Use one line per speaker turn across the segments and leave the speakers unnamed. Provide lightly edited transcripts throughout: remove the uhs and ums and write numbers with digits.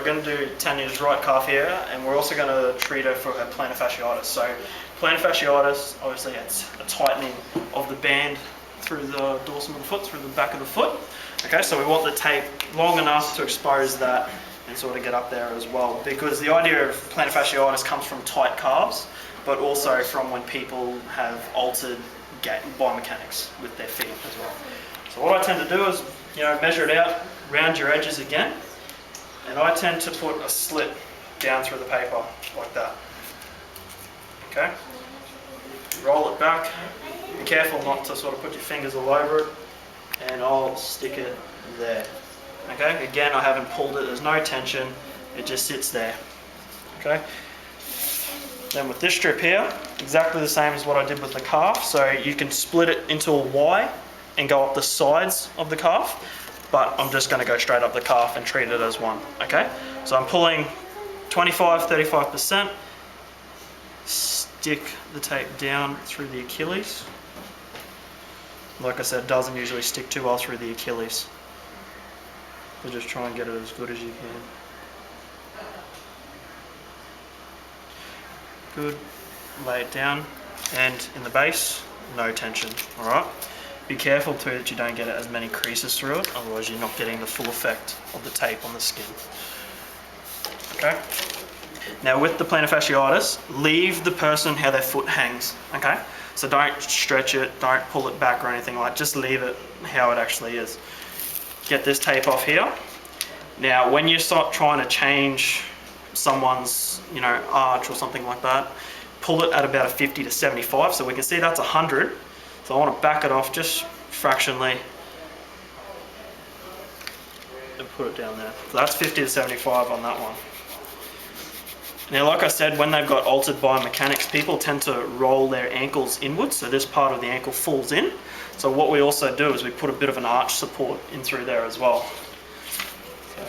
we're going to do Tanya's right calf here, and we're also going to treat her for her plantar fasciitis. So plantar fasciitis, obviously it's a tightening of the band through the dorsum of the foot, through the back of the foot. Okay, so we want the tape long enough to expose that and sort of get up there as well, because the idea of plantar fasciitis comes from tight calves, but also from when people have altered gait biomechanics with their feet as well. So what I tend to do is, measure it out, round your edges again, and I tend to put a slit down through the paper like that. Okay, roll it back. Be careful not to sort of put your fingers all over it, and I'll stick it there. Okay, again, I haven't pulled it, there's no tension, it just sits there. Okay, then with this strip here, exactly the same as what I did with the calf. So you can split it into a Y and go up the sides of the calf, but I'm just going to go straight up the calf and treat it as one. Okay, so I'm pulling 25-35%, stick the tape down through the Achilles. Like I said, it doesn't usually stick too well through the Achilles, so just try and get it as good as you can. Good, lay it down, and in the base, no tension, alright? Be careful too that you don't get as many creases through it, otherwise you're not getting the full effect of the tape on the skin. Okay? Now with the plantar fasciitis, leave the person how their foot hangs, okay? So don't stretch it, don't pull it back or anything like that, just leave it how it actually is. Get this tape off here. Now when you start trying to change someone's arch or something like that, pull it at about a 50 to 75, so we can see that's 100. So I want to back it off just fractionally and put it down there. So that's 50 to 75 on that one. Now like I said, when they've got altered biomechanics, people tend to roll their ankles inwards, so this part of the ankle falls in. So what we also do is we put a bit of an arch support in through there as well. So.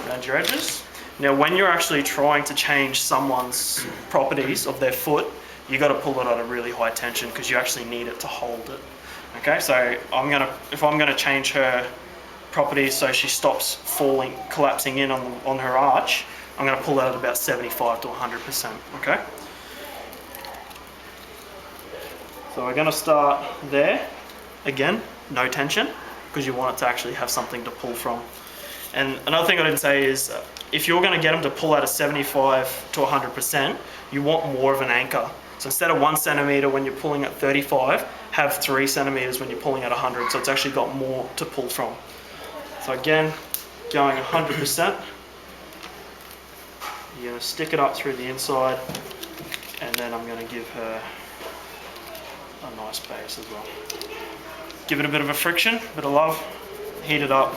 Around your edges. Now when you're actually trying to change someone's properties of their foot, you got to pull it at a really high tension because you actually need it to hold it. Okay, so if I'm gonna change her properties so she stops collapsing in on her arch, I'm gonna pull that at about 75 to 100%. Okay. So we're gonna start there. Again, no tension, because you want it to actually have something to pull from. And another thing I didn't say is, if you're going to get them to pull out a 75 to 100%, you want more of an anchor. So instead of 1 centimeter when you're pulling at 35, have 3 centimeters when you're pulling at 100. So it's actually got more to pull from. So again, going 100%, you're going to stick it up through the inside, and then I'm going to give her a nice base as well. Give it a bit of a friction, a bit of love, heat it up,